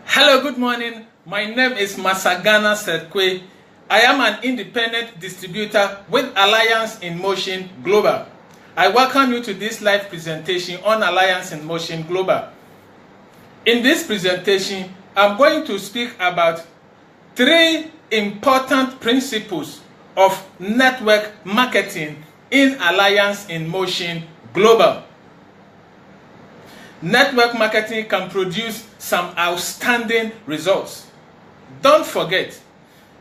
Hello, good morning. My name is sethaimkwei. I am an independent distributor with Alliance in Motion Global. I welcome you to this live presentation on Alliance in Motion Global. In this presentation, I'm going to speak about 3 important principles of network marketing in Alliance in Motion Global. Network marketing can produce some outstanding results. Don't forget,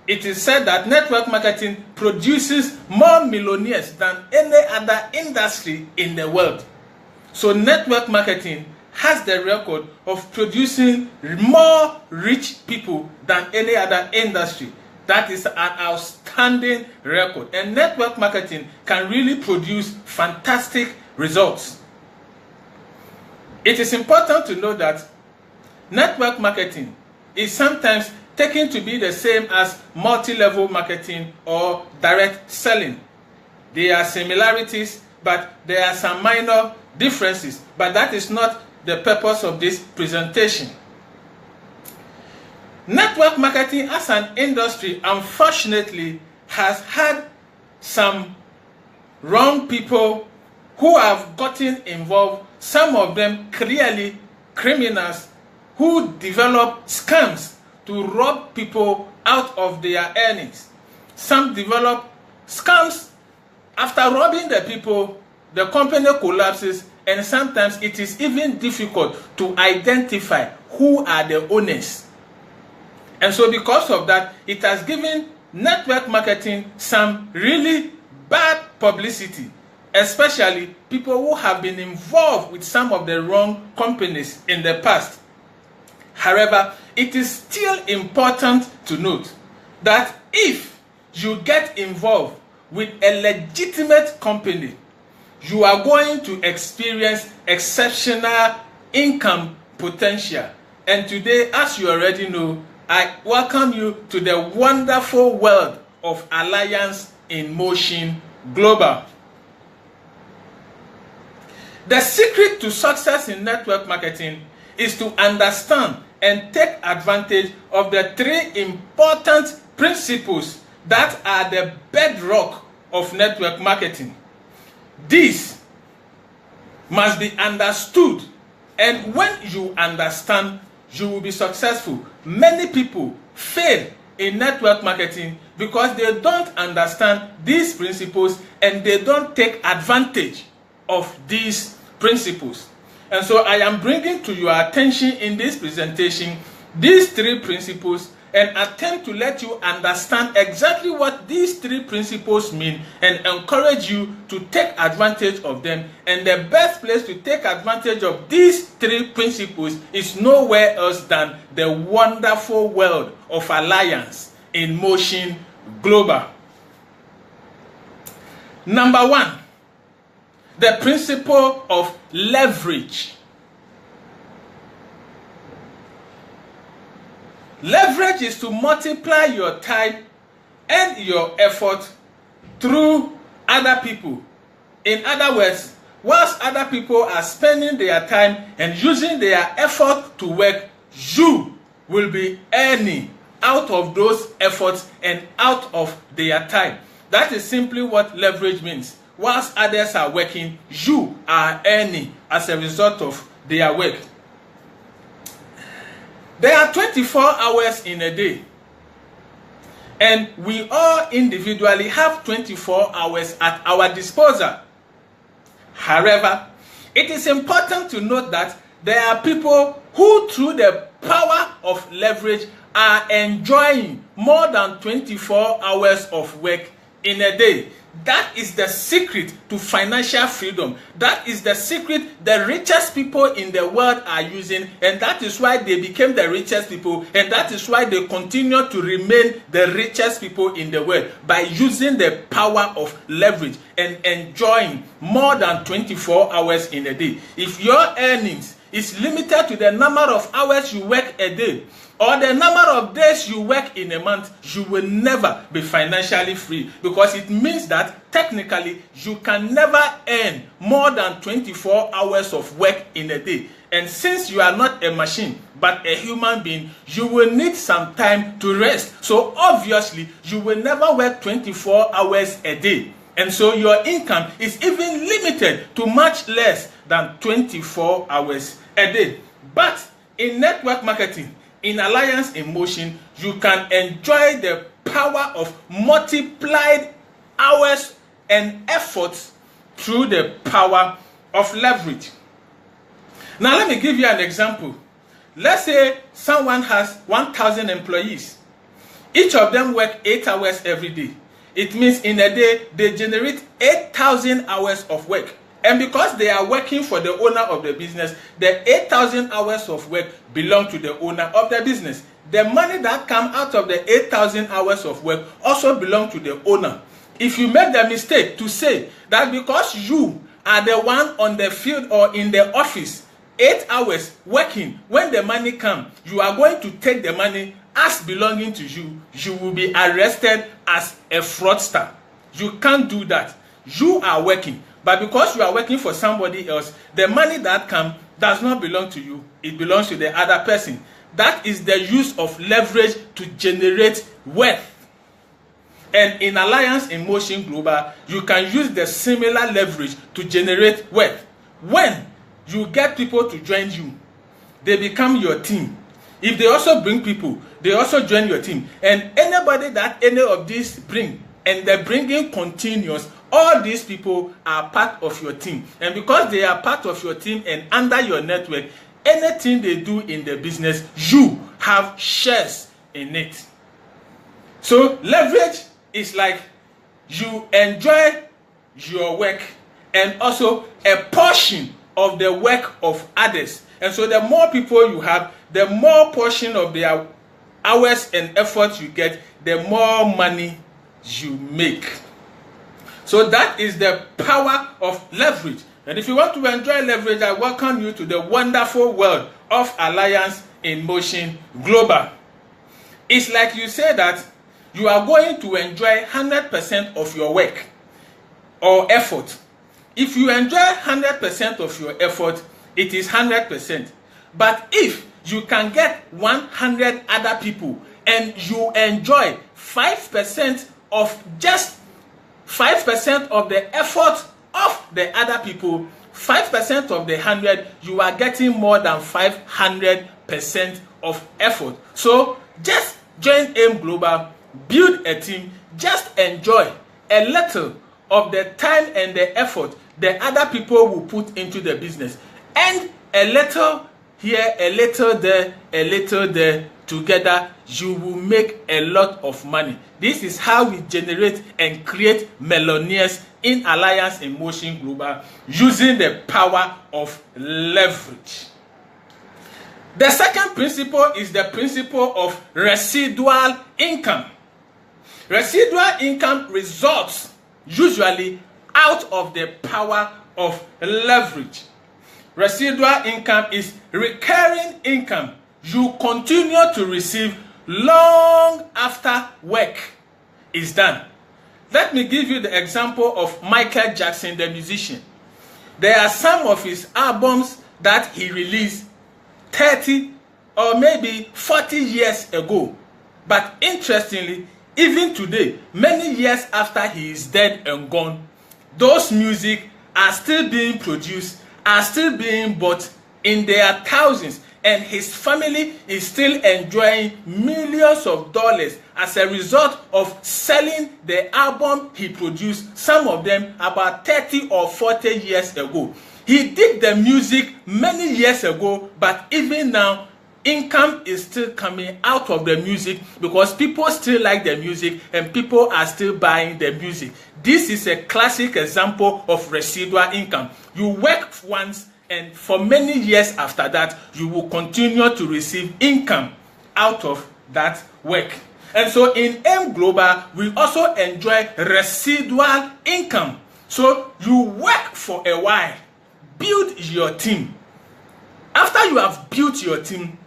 it is said that network marketing produces more millionaires than any other industry in the world. So network marketing has the record of producing more rich people than any other industry. That is an outstanding record. And network marketing can really produce fantastic results. It is important to know that network marketing is sometimes taken to be the same as multi-level marketing or direct selling. There are similarities, but there are some minor differences. But that is not the purpose of this presentation. Network marketing as an industry, unfortunately, has had some wrong people who have gotten involved, some of them clearly criminals who develop scams to rob people out of their earnings. Some develop scams. After robbing the people, the company collapses, and sometimes it is even difficult to identify who are the owners. And so because of that, it has given network marketing some really bad publicity, especially people who have been involved with some of the wrong companies in the past. However, it is still important to note that if you get involved with a legitimate company, you are going to experience exceptional income potential. And today, as you already know, I welcome you to the wonderful world of Alliance in Motion Global. The secret to success in network marketing is to understand and take advantage of the 3 important principles that are the bedrock of network marketing. These must be understood, and when you understand, you will be successful. Many people fail in network marketing because they don't understand these principles and they don't take advantage of these principles. And so I am bringing to your attention in this presentation these 3 principles and attempt to let you understand exactly what these 3 principles mean and encourage you to take advantage of them. And the best place to take advantage of these 3 principles is nowhere else than the wonderful world of Alliance in Motion Global. Number 1, the principle of leverage. Leverage is to multiply your time and your effort through other people. In other words, whilst other people are spending their time and using their effort to work, you will be earning out of those efforts and out of their time. That is simply what leverage means. Whilst others are working, you are earning as a result of their work. There are 24 hours in a day, and we all individually have 24 hours at our disposal. However, it is important to note that there are people who, through the power of leverage, are enjoying more than 24 hours of work in a day. That is the secret to financial freedom. That is the secret the richest people in the world are using, and that is why they became the richest people, and that is why they continue to remain the richest people in the world, by using the power of leverage and enjoying more than 24 hours in a day. If your earnings is limited to the number of hours you work a day, or the number of days you work in a month, you will never be financially free, because it means that that technically you can never earn more than 24 hours of work in a day. And since you are not a machine but a human being, you will need some time to rest. So obviously you will never work 24 hours a day. And so your income is even limited to much less than 24 hours a day. But in network marketing, in Alliance in Motion, you can enjoy the power of multiplied hours and efforts through the power of leverage. Now let me give you an example. Let's say someone has 1,000 employees. Each of them work 8 hours every day. It means in a day they generate 8,000 hours of work. And because they are working for the owner of the business, the 8,000 hours of work belong to the owner of the business. The money that comes out of the 8,000 hours of work also belong to the owner. If you make the mistake to say that because you are the one on the field or in the office 8 hours working, when the money comes, you are going to take the money as belonging to you, you will be arrested as a fraudster. You can't do that. You are working. But because you are working for somebody else, the money that comes does not belong to you. It belongs to the other person. That is the use of leverage to generate wealth. And in Alliance in Motion Global, you can use the similar leverage to generate wealth. When you get people to join you, they become your team. If they also bring people, they also join your team. And anybody that any of these bring, and the bringing continues, all these people are part of your team. And because they are part of your team and under your network, anything they do in the business, you have shares in it. So leverage is like you enjoy your work and also a portion of the work of others. And so the more people you have, the more portion of their hours and effort you get, the more money you make. So that is the power of leverage. And if you want to enjoy leverage, I welcome you to the wonderful world of Alliance in Motion Global. It's like you say that you are going to enjoy 100% of your work or effort. If you enjoy 100% of your effort, it is 100%. But if you can get 100 other people and you enjoy 5% of just 5% of the effort of the other people, 5% of the 100, you are getting more than 500% of effort. So just join AIM Global, build a team, just enjoy a little of the time and the effort the other people will put into the business. And a little here, a little there, a little there, together you will make a lot of money. This is how we generate and create millionaires in Alliance in Motion Global using the power of leverage. The second principle is the principle of residual income. Residual income results usually out of the power of leverage. Residual income is recurring income you continue to receive long after work is done. Let me give you the example of Michael Jackson, the musician. There are some of his albums that he released 30 or maybe 40 years ago. But interestingly, even today, many years after he is dead and gone, those music are still being produced, are still being bought in their thousands, and his family is still enjoying millions of dollars as a result of selling the album he produced, some of them about 30 or 40 years ago. He did the music many years ago, but even now, income is still coming out of the music because people still like the music and people are still buying the music. This is a classic example of residual income. You work once, and for many years after that, you will continue to receive income out of that work. And so in AIM Global, we also enjoy residual income. So you work for a while, build your team. After you have built your team,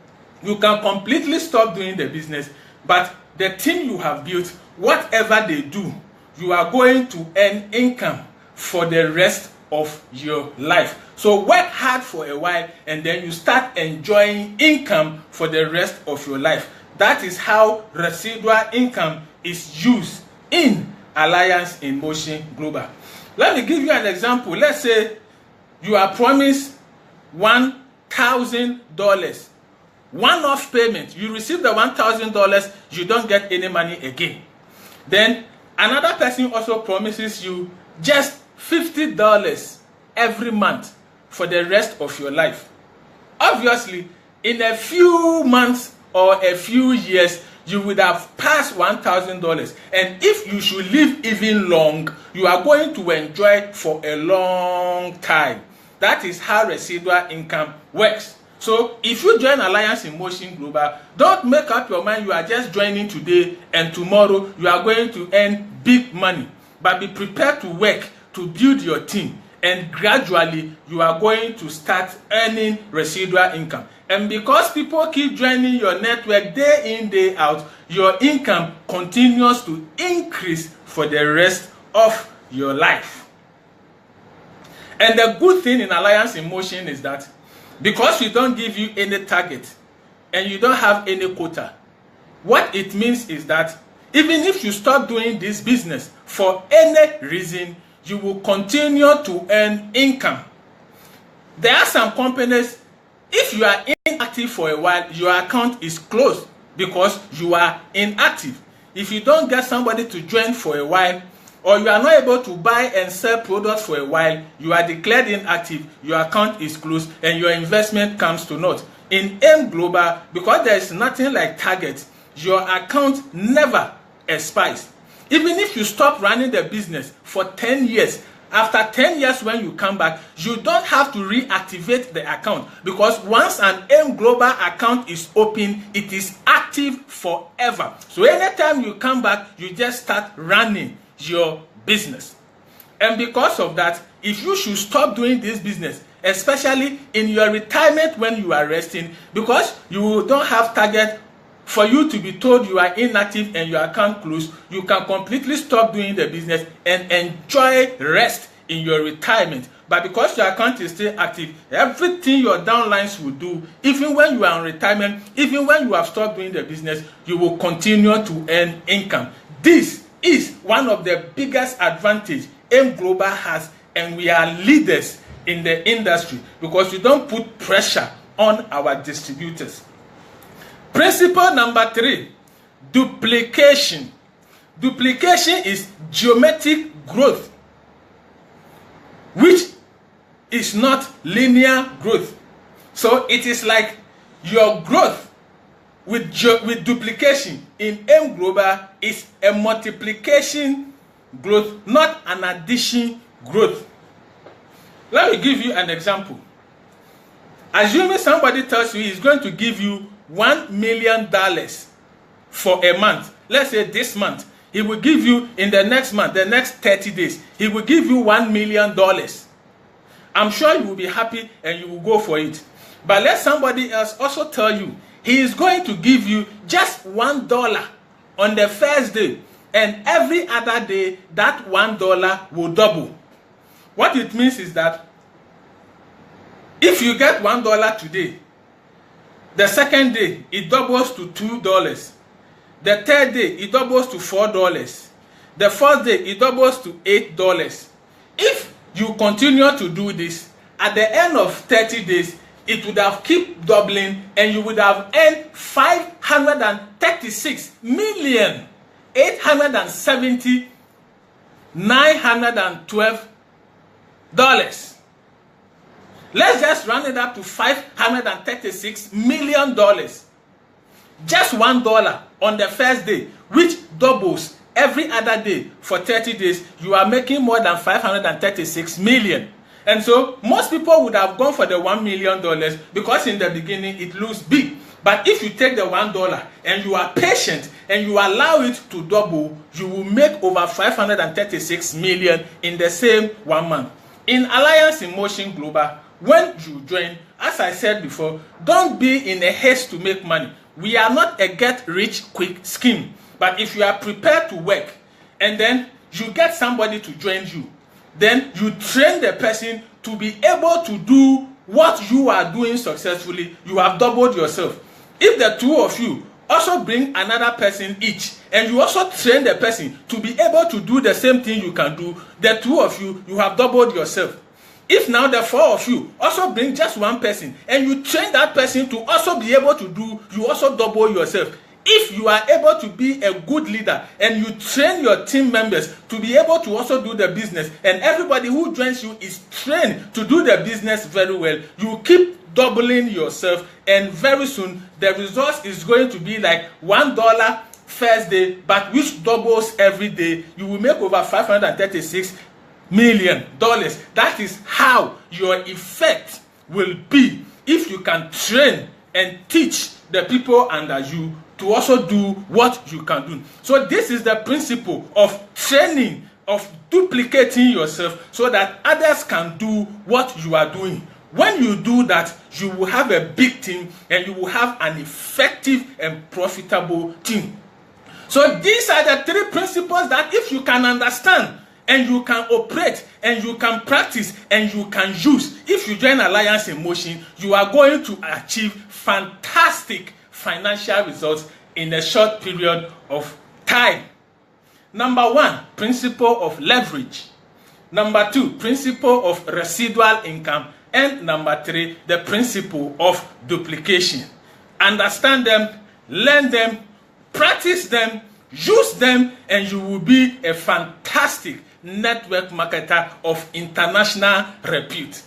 you can completely stop doing the business, but the team you have built, whatever they do, you are going to earn income for the rest of your life. So work hard for a while and then you start enjoying income for the rest of your life. That is how residual income is used in Alliance in Motion Global. Let me give you an example. Let's say you are promised $1,000. One-off payment. You receive the $1,000, you don't get any money again. Then another person also promises you just $50 every month for the rest of your life. Obviously, in a few months or a few years, you would have passed $1,000. And if you should live even long, you are going to enjoy for a long time. That is how residual income works. So if you join Alliance in Motion Global, don't make up your mind you are just joining today and tomorrow you are going to earn big money. But be prepared to work to build your team, and gradually you are going to start earning residual income. And because people keep joining your network day in, day out, your income continues to increase for the rest of your life. And the good thing in Alliance in Motion is that because we don't give you any target and you don't have any quota, what it means is that even if you stop doing this business for any reason, you will continue to earn income. There are some companies, if you are inactive for a while, your account is closed because you are inactive. If you don't get somebody to join for a while, or you are not able to buy and sell products for a while, you are declared inactive, your account is closed, and your investment comes to naught. In AIM Global, because there is nothing like target, your account never expires. Even if you stop running the business for 10 years, after 10 years when you come back, you don't have to reactivate the account, because once an AIM Global account is open, it is active forever. So anytime you come back, you just start running your business. And because of that, if you should stop doing this business, especially in your retirement when you are resting, because you don't have target for you to be told you are inactive and your account closed, you can completely stop doing the business and enjoy rest in your retirement. But because your account is still active, everything your downlines will do, even when you are in retirement, even when you have stopped doing the business, you will continue to earn income. This is one of the biggest advantages AIM Global has, and we are leaders in the industry because we don't put pressure on our distributors. Principle number 3, duplication. Duplication is geometric growth, which is not linear growth. So it is like your growth with duplication in AIM Global is a multiplication growth, not an addition growth. Let me give you an example. Assuming somebody tells you he's going to give you $1 million for a month. Let's say this month, he will give you in the next month, the next 30 days, he will give you $1 million. I'm sure you will be happy and you will go for it. But let somebody else also tell you he is going to give you just $1 on the first day, and every other day that $1 will double. What it means is that if you get $1 today, the second day it doubles to $2. The third day it doubles to $4. The fourth day it doubles to $8. If you continue to do this, at the end of 30 days, it would have kept doubling, and you would have earned $536,870,912. Let's just run it up to $536 million. Just $1 on the first day, which doubles every other day for 30 days. You are making more than $536 million. And so most people would have gone for the $1 million because in the beginning it looks big. But if you take the $1 and you are patient and you allow it to double, you will make over $536 million in the same 1 month. In Alliance in Motion Global, when you join, as I said before, don't be in a haste to make money. We are not a get-rich-quick scheme. But if you are prepared to work and then you get somebody to join you. Then you train the person to be able to do what you are doing successfully. You have doubled yourself. If the two of you also bring another person each, and you also train the person to be able to do the same thing you can do, the two of you, you have doubled yourself. If now the four of you also bring just one person, and you train that person to also be able to do, you also double yourself. If you are able to be a good leader and you train your team members to be able to also do the business, and everybody who joins you is trained to do the business very well, you keep doubling yourself, and very soon the result is going to be like $1 first day, but which doubles every day. You will make over $536 million. That is how your effect will be if you can train and teach the people under you to also do what you can do. So this is the principle of training, of duplicating yourself so that others can do what you are doing. When you do that, you will have a big team and you will have an effective and profitable team. So these are the three principles that if you can understand and you can operate and you can practice and you can use, if you join Alliance in Motion, you are going to achieve fantastic financial results in a short period of time. Number one, principle of leverage. Number two, principle of residual income. And number three, the principle of duplication. Understand them, learn them, practice them, use them, and you will be a fantastic network marketer of international repute.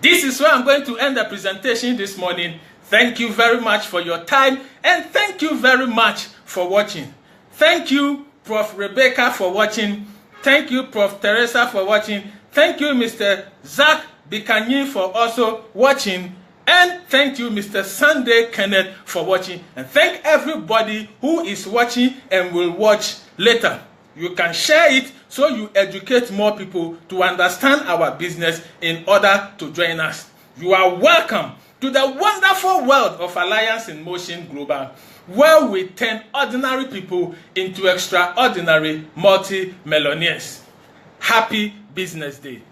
This is where I'm going to end the presentation this morning. Thank you very much for your time, and thank you very much for watching. Thank you, Prof. Rebecca, for watching. Thank you, Prof. Teresa, for watching. Thank you, Mr. Zach Bikanyi, for also watching. And thank you, Mr. Sunday Kenneth, for watching. And thank everybody who is watching and will watch later. You can share it so you educate more people to understand our business in order to join us. You are welcome to the wonderful world of Alliance in Motion Global, where we turn ordinary people into extraordinary multi-millionaires. Happy Business Day.